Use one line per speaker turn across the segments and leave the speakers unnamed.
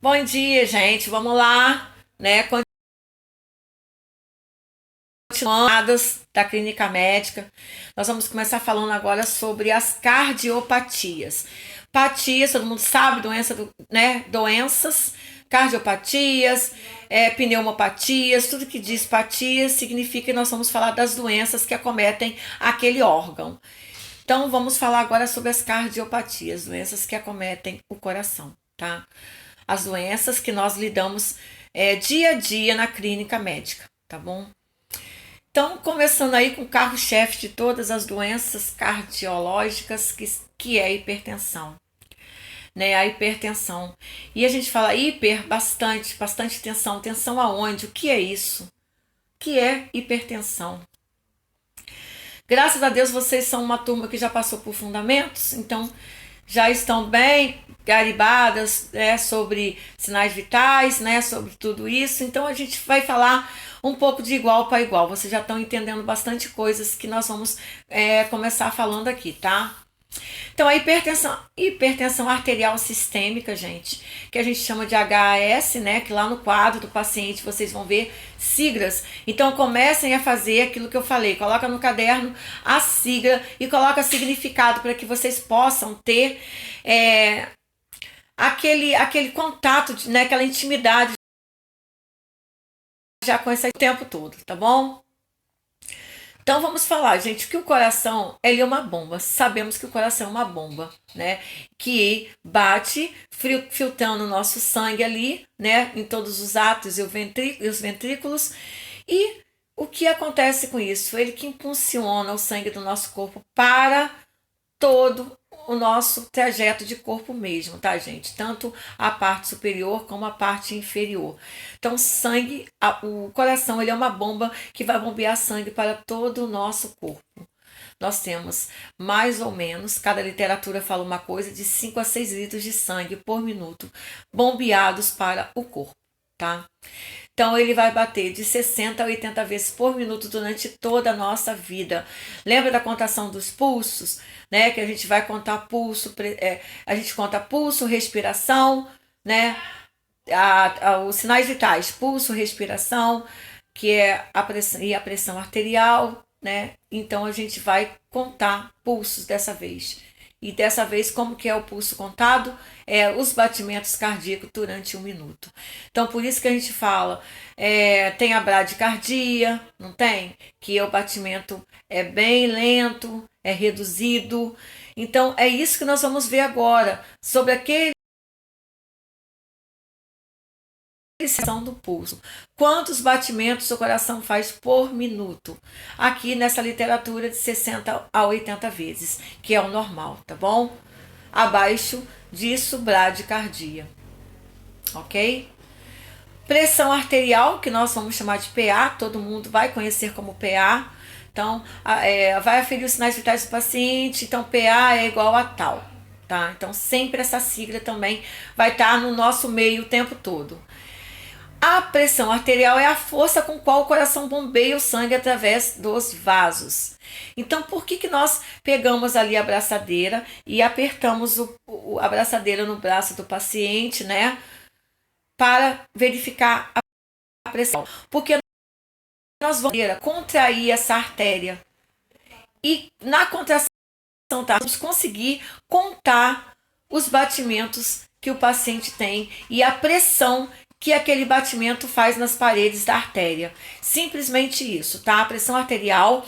Bom dia, gente. Vamos lá, né? Continuadas da clínica médica. Nós vamos começar falando agora sobre as cardiopatias. Patias, todo mundo sabe, né? Doenças, cardiopatias, pneumopatias, tudo que diz patias significa que nós vamos falar das doenças que acometem aquele órgão. Então, vamos falar agora sobre as cardiopatias, doenças que acometem o coração, tá? As doenças que nós lidamos dia a dia na clínica médica, tá bom? Então, começando aí com o carro-chefe de todas as doenças cardiológicas, que é a hipertensão, né? A hipertensão. E a gente fala bastante tensão. Tensão aonde? O que é isso? O que é hipertensão? Graças a Deus vocês são uma turma que já passou por fundamentos, então já estão bem garibadas, né, sobre sinais vitais, né, sobre tudo isso. Então a gente vai falar um pouco de igual para igual. Vocês já estão entendendo bastante coisas que nós vamos começar falando aqui, tá? Então, a hipertensão arterial sistêmica, gente, que a gente chama de HAS, né? Que lá no quadro do paciente vocês vão ver siglas. Então, comecem a fazer aquilo que eu falei. Coloca no caderno a sigla e coloca significado para que vocês possam ter aquele contato, né? Aquela intimidade já com esse tempo todo, tá bom? Então vamos falar, gente, que o coração, ele é uma bomba. Sabemos que o coração é uma bomba, né? Que bate, filtrando o nosso sangue ali, né? Em todos os átrios e os ventrículos. E o que acontece com isso? Ele que impulsiona o sangue do nosso corpo para todo o nosso trajeto de corpo mesmo, tá, gente? Tanto a parte superior como a parte inferior. Então, sangue, o coração, ele é uma bomba que vai bombear sangue para todo o nosso corpo. Nós temos mais ou menos, cada literatura fala uma coisa, de 5 a 6 litros de sangue por minuto bombeados para o corpo, tá? Então ele vai bater de 60 a 80 vezes por minuto durante toda a nossa vida. Lembra da contação dos pulsos, né? Que a gente vai contar pulso, a gente conta pulso, respiração, né? Os sinais vitais, pulso, respiração, que é a pressão e a pressão arterial, né? Então a gente vai contar pulsos dessa vez. E dessa vez, como que é o pulso contado? Os batimentos cardíacos durante um minuto. Então, por isso que a gente fala, tem a bradicardia, não tem? Que o batimento é bem lento, é reduzido. Então, é isso que nós vamos ver agora, sobre aquele pressão do pulso. Quantos batimentos o coração faz por minuto? Aqui nessa literatura de 60 a 80 vezes, que é o normal, tá bom? Abaixo disso, bradicardia. Ok? Pressão arterial, que nós vamos chamar de PA, todo mundo vai conhecer como PA. Então, vai aferir os sinais vitais do paciente. Então, PA é igual a tal. Tá? Então, sempre essa sigla também vai estar no nosso meio o tempo todo. A pressão arterial é a força com qual o coração bombeia o sangue através dos vasos. Então, por que nós pegamos ali a braçadeira e apertamos a braçadeira no braço do paciente, né? Para verificar a pressão? Porque nós vamos contrair essa artéria. E na contração, tá? Vamos conseguir contar os batimentos que o paciente tem e a pressão que aquele batimento faz nas paredes da artéria. Simplesmente isso, tá? A pressão arterial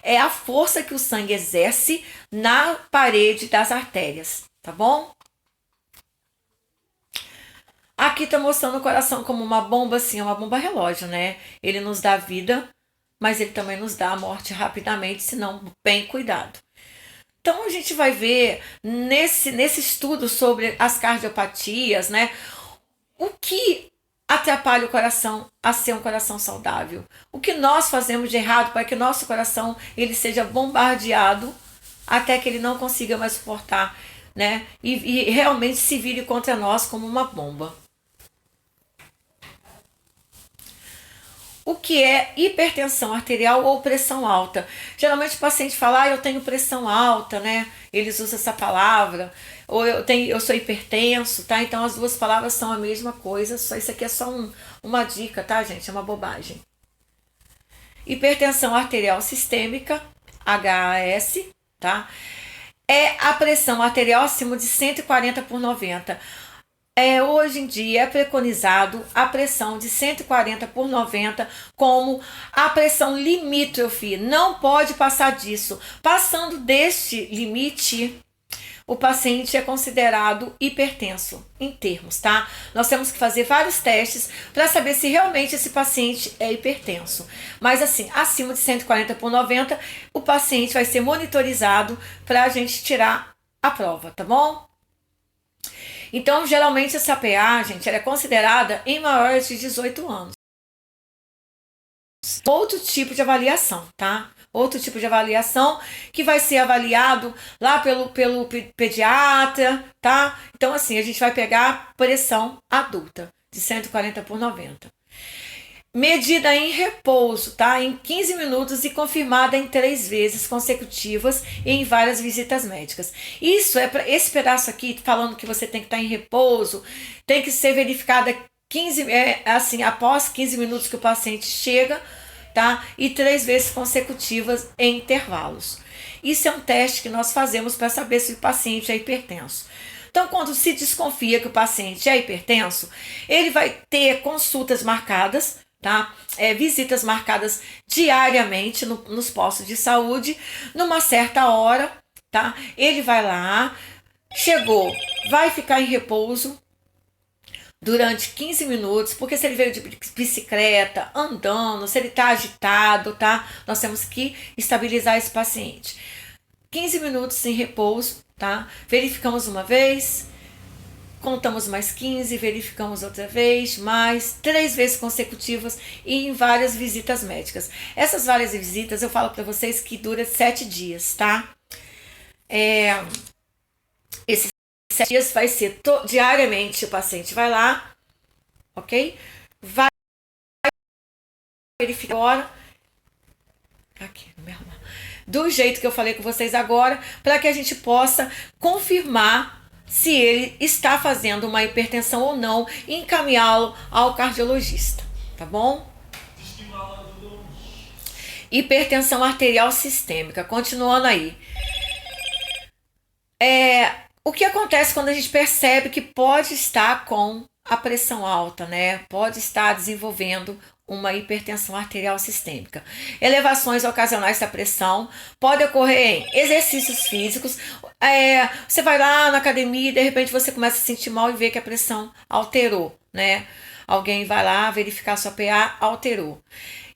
é a força que o sangue exerce na parede das artérias, tá bom? Aqui tá mostrando o coração como uma bomba, assim, uma bomba relógio, né? Ele nos dá vida, mas ele também nos dá a morte rapidamente, se não bem cuidado. Então a gente vai ver nesse estudo sobre as cardiopatias, né? O que atrapalha o coração a ser um coração saudável? O que nós fazemos de errado para que o nosso coração ele seja bombardeado até que ele não consiga mais suportar, né? E realmente se vire contra nós como uma bomba. o que é hipertensão arterial ou pressão alta. Geralmente o paciente fala, eu tenho pressão alta, né? Eles usam essa palavra, ou eu sou hipertenso, tá? Então as duas palavras são a mesma coisa, só isso aqui é só uma dica, tá, gente? É uma bobagem. Hipertensão arterial sistêmica, HAS, tá? É a pressão arterial acima de 140/90. Hoje em dia é preconizado a pressão de 140/90 como a pressão limítrofe. Não pode passar disso. Passando deste limite, o paciente é considerado hipertenso, em termos, tá? Nós temos que fazer vários testes para saber se realmente esse paciente é hipertenso. Mas assim, acima de 140/90, o paciente vai ser monitorizado para a gente tirar a prova, tá bom? Então, geralmente essa PA, gente, ela é considerada em maiores de 18 anos. Outro tipo de avaliação, tá? Outro tipo de avaliação que vai ser avaliado lá pelo pediatra, tá? Então, assim, a gente vai pegar pressão adulta de 140/90. Medida em repouso, tá? Em 15 minutos e confirmada em 3 vezes consecutivas e em várias visitas médicas. Isso é para esse pedaço aqui, falando que você tem que estar em repouso, tem que ser verificada 15, assim, após 15 minutos que o paciente chega, tá? E 3 vezes consecutivas em intervalos. Isso é um teste que nós fazemos para saber se o paciente é hipertenso. Então, quando se desconfia que o paciente é hipertenso, ele vai ter consultas marcadas, tá? Visitas marcadas diariamente nos postos de saúde, numa certa hora, tá? Ele vai lá, chegou, vai ficar em repouso durante 15 minutos, porque se ele veio de bicicleta, andando, se ele está agitado, tá? Nós temos que estabilizar esse paciente. 15 minutos em repouso, tá? Verificamos uma vez, contamos mais 15, verificamos outra vez, mais 3 vezes consecutivas e em várias visitas médicas. Essas várias visitas eu falo para vocês que dura 7 dias, tá? Esses 7 dias vai ser diariamente, o paciente vai lá, ok? Vai verificar agora, aqui, não me arrumar, do jeito que eu falei com vocês agora, para que a gente possa confirmar se ele está fazendo uma hipertensão ou não e encaminhá-lo ao cardiologista, tá bom? Hipertensão arterial sistêmica, continuando aí. O que acontece quando a gente percebe que pode estar com a pressão alta, né? Pode estar desenvolvendo uma hipertensão arterial sistêmica. Elevações ocasionais da pressão podem ocorrer em exercícios físicos. Você vai lá na academia e de repente você começa a se sentir mal e vê que a pressão alterou, né? Alguém vai lá verificar sua PA, alterou.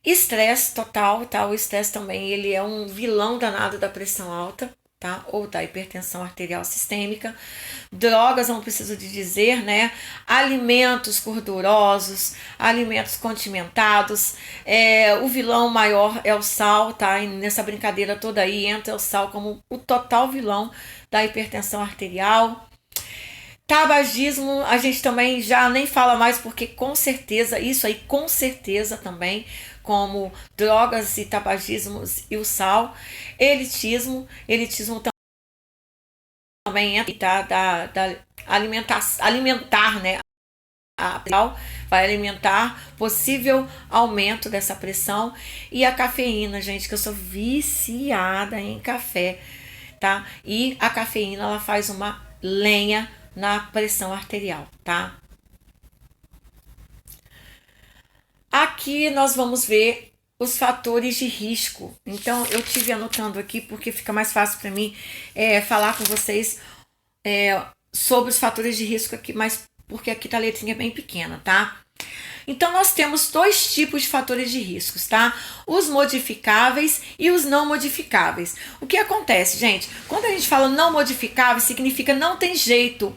Estresse total, tá? O estresse também, ele é um vilão danado da pressão alta, tá? Ou da hipertensão arterial sistêmica. Drogas, não preciso de dizer, né? Alimentos gordurosos, alimentos condimentados. O vilão maior é o sal, tá? E nessa brincadeira toda aí entra o sal como o total vilão da hipertensão arterial. Tabagismo, a gente também já nem fala mais, porque com certeza, isso aí com certeza também, como drogas e tabagismos e o sal. Elitismo também entra, tá? Da alimentar, né? Vai alimentar possível aumento dessa pressão. E a cafeína, gente, que eu sou viciada em café, tá? E a cafeína, ela faz uma lenha na pressão arterial, tá? Aqui nós vamos ver os fatores de risco. Então, eu tive anotando aqui porque fica mais fácil para mim falar com vocês sobre os fatores de risco aqui, mas porque aqui tá a letrinha bem pequena, tá? Então, nós temos 2 tipos de fatores de riscos, tá? Os modificáveis e os não modificáveis. O que acontece, gente? Quando a gente fala não modificável, significa não tem jeito,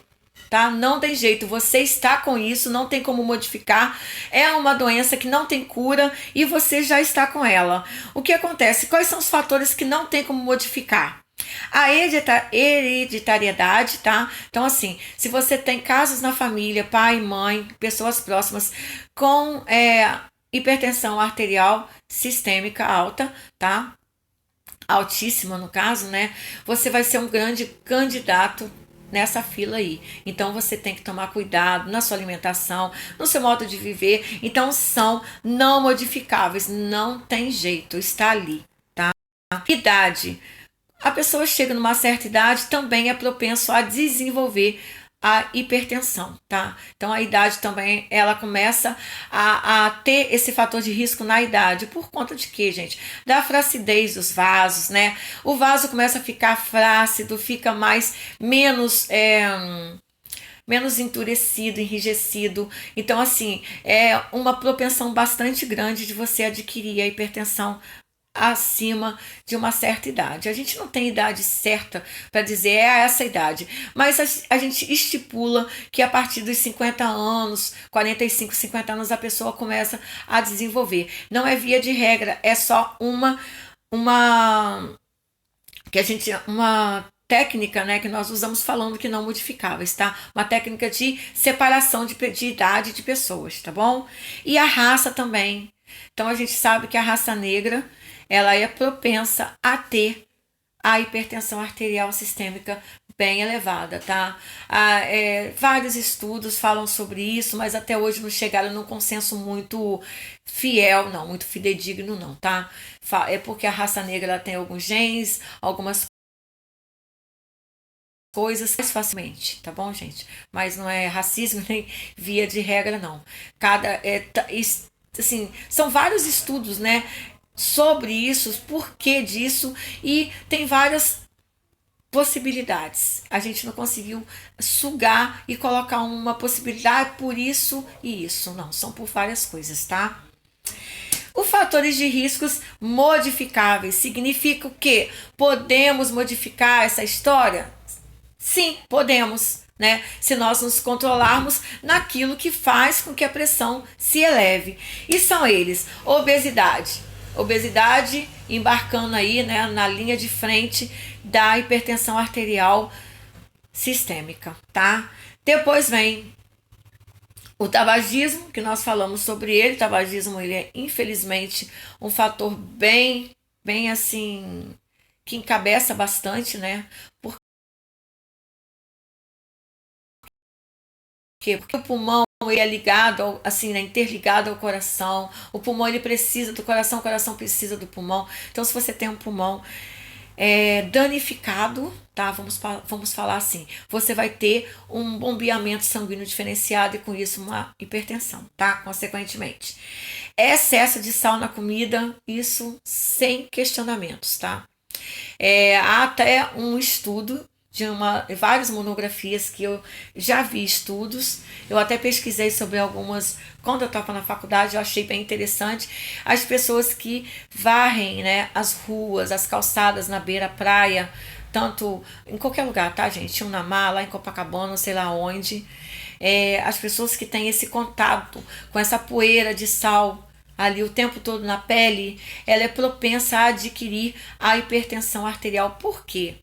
tá? Não tem jeito, você está com isso, não tem como modificar, é uma doença que não tem cura e você já está com ela. O que acontece? Quais são os fatores que não tem como modificar? A hereditariedade, tá? Então, assim, se você tem casos na família, pai, mãe, pessoas próximas com hipertensão arterial sistêmica alta, tá? Altíssima no caso, né? Você vai ser um grande candidato nessa fila aí. Então você tem que tomar cuidado na sua alimentação, no seu modo de viver. Então são não modificáveis, não tem jeito, está ali, tá? Idade. A pessoa chega numa certa idade, também é propenso a desenvolver a hipertensão, tá? Então a idade também, ela começa a ter esse fator de risco na idade. Por conta de quê, gente? Da flacidez dos vasos, né? O vaso começa a ficar flácido, fica menos endurecido, enrijecido. Então, assim, é uma propensão bastante grande de você adquirir a hipertensão acima de uma certa idade. A gente não tem idade certa para dizer é essa idade, mas a gente estipula que a partir dos 50 anos, 45, 50 anos, a pessoa começa a desenvolver. Não é via de regra, é só uma uma técnica, né, que nós usamos falando que não modificáveis, tá? Uma técnica de separação de idade de pessoas, tá bom? E a raça também. Então a gente sabe que a raça negra ela é propensa a ter a hipertensão arterial sistêmica bem elevada, tá? Vários estudos falam sobre isso, mas até hoje não chegaram num consenso muito fiel, não, muito fidedigno, não, tá? É porque a raça negra ela tem alguns genes, algumas coisas mais facilmente, tá bom, gente? Mas não é racismo nem via de regra, não. Assim, são vários estudos, né? Sobre isso, por que disso, e tem várias possibilidades. A gente não conseguiu sugar e colocar uma possibilidade por isso e isso. Não, são por várias coisas, tá? Os fatores de riscos modificáveis significa o quê? Podemos modificar essa história? Sim, podemos, né? Se nós nos controlarmos naquilo que faz com que a pressão se eleve. E são eles: obesidade embarcando aí, né, na linha de frente da hipertensão arterial sistêmica, tá? Depois vem o tabagismo, que nós falamos sobre ele. O tabagismo, ele é infelizmente um fator bem assim que encabeça bastante, né? Por quê? Porque o pulmão ele é ligado, assim, né, interligado ao coração. O pulmão ele precisa do coração, o coração precisa do pulmão. Então, se você tem um pulmão danificado, tá? Vamos falar assim, você vai ter um bombeamento sanguíneo diferenciado e com isso uma hipertensão, tá? Consequentemente. Excesso de sal na comida, isso sem questionamentos, tá? Há até um estudo de várias monografias que eu já vi estudos, eu até pesquisei sobre algumas quando eu estava na faculdade, eu achei bem interessante as pessoas que varrem, né, as ruas, as calçadas na beira-praia, tanto em qualquer lugar, tá, gente? Unamar, lá em Copacabana, sei lá onde, as pessoas que têm esse contato com essa poeira de sal ali o tempo todo na pele, ela é propensa a adquirir a hipertensão arterial. Por quê?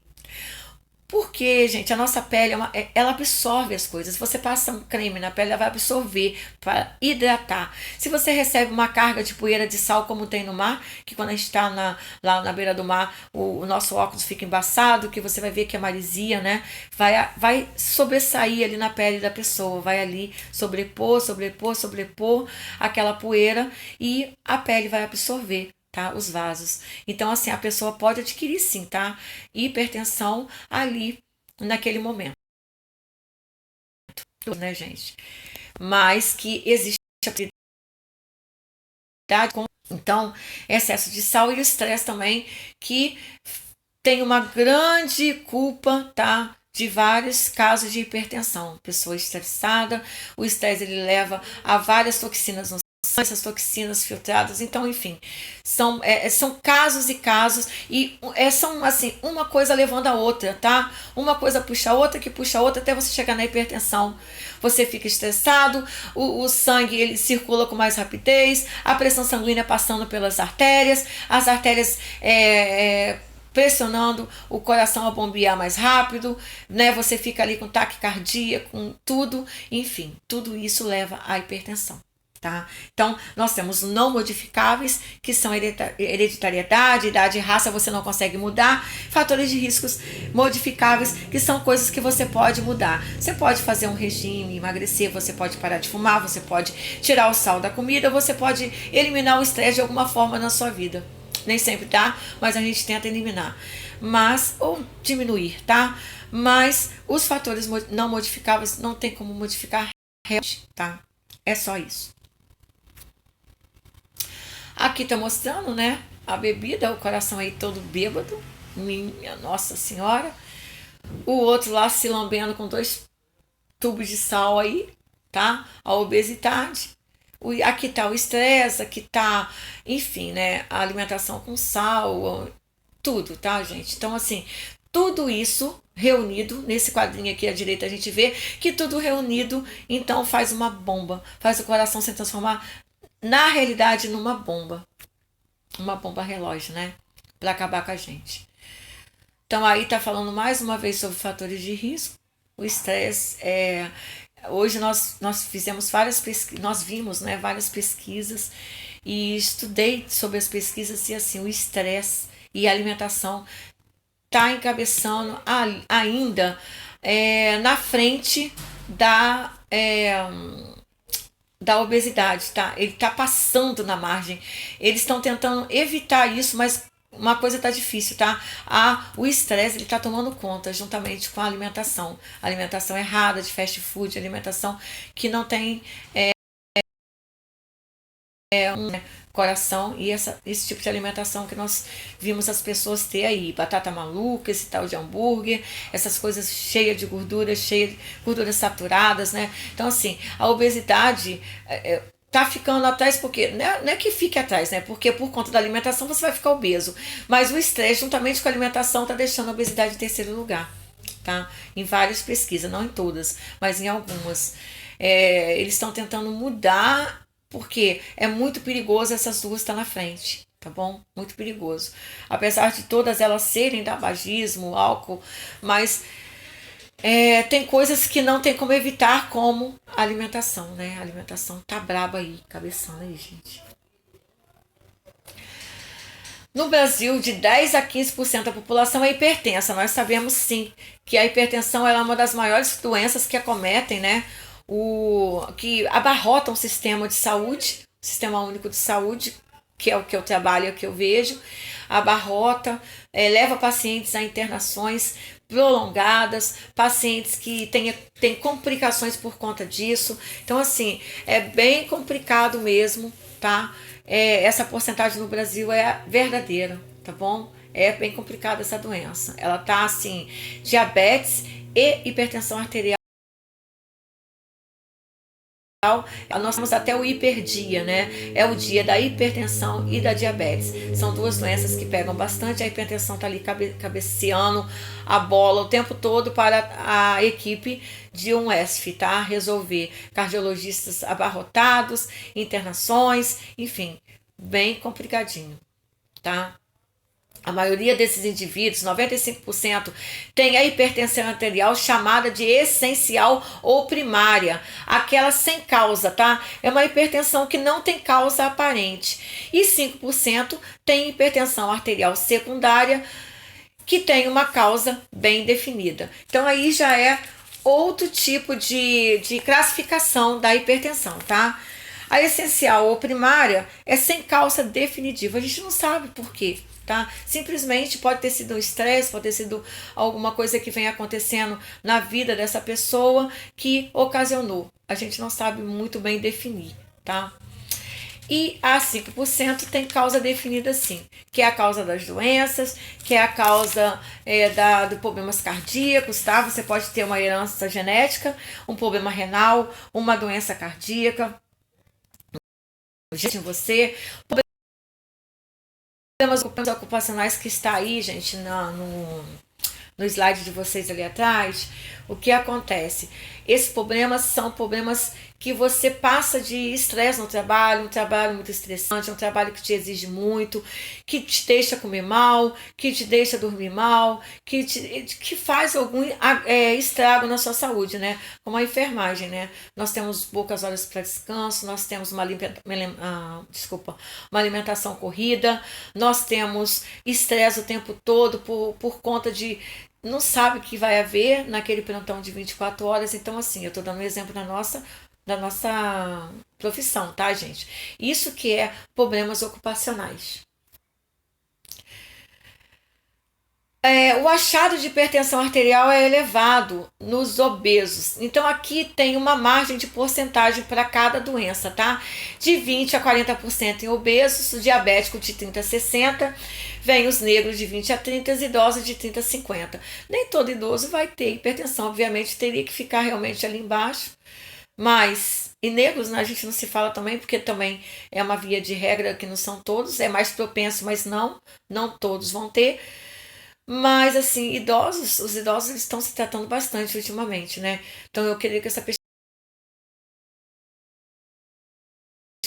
Porque, gente, a nossa pele ela absorve as coisas. Se você passa um creme na pele, ela vai absorver para hidratar. Se você recebe uma carga de poeira de sal, como tem no mar, que quando a gente está lá na beira do mar, o nosso óculos fica embaçado, que você vai ver que é maresia, né? Vai sobressair ali na pele da pessoa, vai ali sobrepor aquela poeira e a pele vai absorver. Tá? Os vasos. Então, assim, a pessoa pode adquirir sim, tá? Hipertensão ali naquele momento, né, gente? Mas que existe a possibilidade com. Então, excesso de sal e o estresse também, que tem uma grande culpa, tá? De vários casos de hipertensão. Pessoa estressada, o estresse ele leva a várias toxinas no essas toxinas filtradas, então enfim, são casos e casos e são assim, uma coisa levando a outra, tá? Uma coisa puxa a outra, que puxa a outra, até você chegar na hipertensão. Você fica estressado, o sangue ele circula com mais rapidez, a pressão sanguínea passando pelas artérias, as artérias pressionando o coração a bombear mais rápido, né? Você fica ali com taquicardia, com tudo, enfim, tudo isso leva à hipertensão. Tá? Então, nós temos não modificáveis, que são hereditariedade, idade e raça, você não consegue mudar. Fatores de riscos modificáveis, que são coisas que você pode mudar. Você pode fazer um regime, emagrecer, você pode parar de fumar, você pode tirar o sal da comida, você pode eliminar o estresse de alguma forma na sua vida. Nem sempre dá, mas a gente tenta eliminar. Mas, ou diminuir, tá? Mas os fatores não modificáveis não tem como modificar realmente, tá? É só isso. Aqui tá mostrando, né? A bebida, o coração aí todo bêbado. Minha Nossa Senhora. O outro lá se lambendo com 2 tubos de sal aí, tá? A obesidade. Aqui tá o estresse, aqui tá, enfim, né? A alimentação com sal, tudo, tá, gente? Então, assim, tudo isso reunido, nesse quadrinho aqui à direita a gente vê que tudo reunido, então faz uma bomba, faz o coração se transformar na realidade numa bomba. Uma bomba relógio, né? Para acabar com a gente. Então aí tá falando mais uma vez sobre fatores de risco. O estresse hoje nós fizemos várias pesquisas, nós vimos, né, várias pesquisas e estudei sobre as pesquisas e assim, o estresse e a alimentação tá encabeçando ainda na frente da obesidade, tá? Ele tá passando na margem. Eles estão tentando evitar isso, mas uma coisa tá difícil, tá? O estresse ele tá tomando conta juntamente com a alimentação errada de fast food, alimentação que não tem coração e esse tipo de alimentação que nós vimos as pessoas ter aí, batata maluca, esse tal de hambúrguer, essas coisas cheias de gorduras saturadas, né? Então assim, a obesidade tá ficando atrás porque não é que fique atrás, né? Porque por conta da alimentação você vai ficar obeso, mas o estresse juntamente com a alimentação tá deixando a obesidade em terceiro lugar, tá? Em várias pesquisas, não em todas, mas em algumas. Eles estão tentando mudar porque é muito perigoso essas duas estar na frente, tá bom? Muito perigoso. Apesar de todas elas serem tabagismo, álcool, mas tem coisas que não tem como evitar, como a alimentação, né? A alimentação tá braba aí, cabeçando aí, gente. No Brasil, de 10 a 15% da população é hipertensa. Nós sabemos sim que a hipertensão é uma das maiores doenças que acometem, né? Que abarrotam o sistema de saúde, o Sistema Único de Saúde, que é o que eu trabalho, é o que eu vejo, abarrota, leva pacientes a internações prolongadas, pacientes que têm complicações por conta disso. Então, assim, é bem complicado mesmo, tá? Essa porcentagem no Brasil é verdadeira, tá bom? É bem complicada essa doença. Ela tá, assim, diabetes e hipertensão arterial. Nós temos até o hiperdia, né? É o dia da hipertensão e da diabetes. São duas doenças que pegam bastante. A hipertensão está ali cabeceando a bola o tempo todo para a equipe de um ESF, tá? Resolver cardiologistas abarrotados, internações, enfim, bem complicadinho, tá? A maioria desses indivíduos, 95%, tem a hipertensão arterial chamada de essencial ou primária, aquela sem causa, tá? É uma hipertensão que não tem causa aparente. E 5% tem hipertensão arterial secundária, que tem uma causa bem definida. Então aí já é outro tipo de classificação da hipertensão, tá? A essencial ou primária é sem causa definitiva, a gente não sabe por quê. Tá? Simplesmente pode ter sido um estresse, pode ter sido alguma coisa que vem acontecendo na vida dessa pessoa que ocasionou. A gente não sabe muito bem definir, tá? E a 5% tem causa definida sim, que é a causa das doenças, que é a causa de problemas cardíacos, tá? Você pode ter uma herança genética, um problema renal, uma doença cardíaca, em você, problemas ocupacionais que está aí, gente, no slide de vocês ali atrás. O que acontece? Esses problemas são problemas que você passa de estresse no trabalho, um trabalho muito estressante, um trabalho que te exige muito, que te deixa comer mal, que te deixa dormir mal, que faz algum estrago na sua saúde, né? Como a enfermagem, né? Nós temos poucas horas para descanso, nós temos uma alimentação corrida, nós temos estresse o tempo todo por conta de não sabe o que vai haver naquele plantão de 24 horas. Então, assim, eu estou dando um exemplo da nossa profissão, tá, gente? Isso que é problemas ocupacionais. O achado de hipertensão arterial é elevado nos obesos. Então, aqui tem uma margem de porcentagem para cada doença, tá? De 20 a 40% em obesos, o diabético de 30 a 60, vem os negros de 20 a 30, os idosos de 30 a 50. Nem todo idoso vai ter hipertensão, obviamente teria que ficar realmente ali embaixo, mas e negros, né, a gente não se fala também, porque também é uma via de regra que não são todos, é mais propenso, mas não todos vão ter. Mas, assim, os idosos eles estão se tratando bastante ultimamente, né? Então, eu queria que essa pesquisa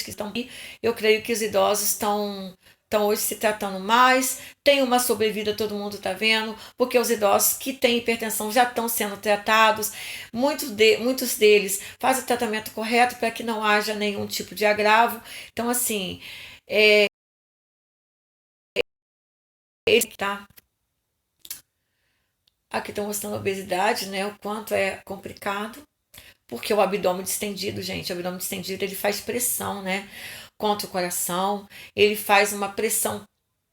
estão aqui, eu creio que os idosos estão hoje se tratando mais, tem uma sobrevida, todo mundo está vendo, porque os idosos que têm hipertensão já estão sendo tratados, muitos deles fazem o tratamento correto para que não haja nenhum tipo de agravo. Então, assim, ele tá. Aqui estão mostrando a obesidade, né? O quanto é complicado. Porque o abdômen distendido, gente, o abdômen distendido ele faz pressão, né? Contra o coração, ele faz uma pressão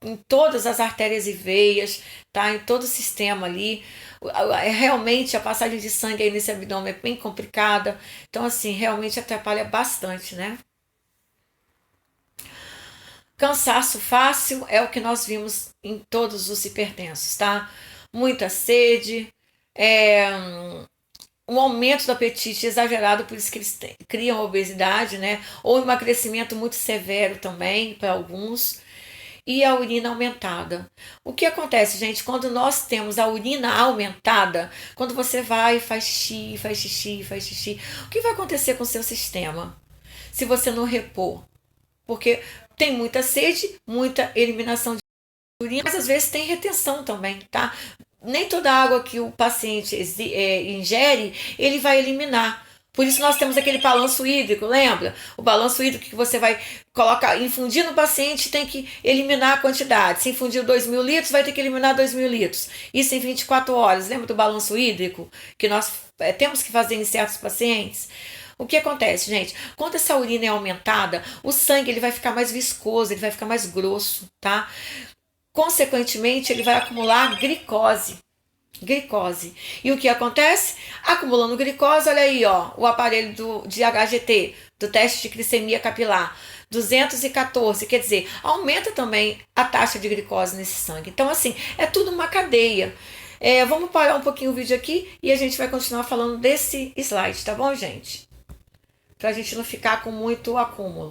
em todas as artérias e veias, tá? Em todo o sistema ali. Realmente a passagem de sangue aí nesse abdômen é bem complicada. Então, assim, realmente atrapalha bastante, né? Cansaço fácil é o que nós vimos em todos os hipertensos, tá? Muita sede, é, um aumento do apetite exagerado, por isso que eles criam obesidade, né? Ou emagrecimento muito severo também para alguns. E a urina aumentada. O que acontece, gente, quando nós temos a urina aumentada, quando você vai e faz xixi, faz xixi, faz xixi, o que vai acontecer com o seu sistema? Se você não repor? Porque tem muita sede, muita eliminação de urina, mas às vezes tem retenção também, tá? Nem toda água que o paciente ingere, ele vai eliminar. Por isso nós temos aquele balanço hídrico, lembra? O balanço hídrico que você vai colocar, infundir no paciente, tem que eliminar a quantidade. Se infundir 2.000 litros, vai ter que eliminar 2.000 litros. Isso em 24 horas. Lembra do balanço hídrico que nós temos que fazer em certos pacientes? O que acontece, gente? Quando essa urina é aumentada, o sangue ele vai ficar mais viscoso, ele vai ficar mais grosso, tá? Consequentemente, ele vai acumular glicose. Glicose. E o que acontece? Acumulando glicose, olha aí, ó, o aparelho de HGT, do teste de glicemia capilar, 214, quer dizer, aumenta também a taxa de glicose nesse sangue. Então, assim, é tudo uma cadeia. Vamos parar um pouquinho o vídeo aqui e a gente vai continuar falando desse slide, tá bom, gente? Pra gente não ficar com muito acúmulo.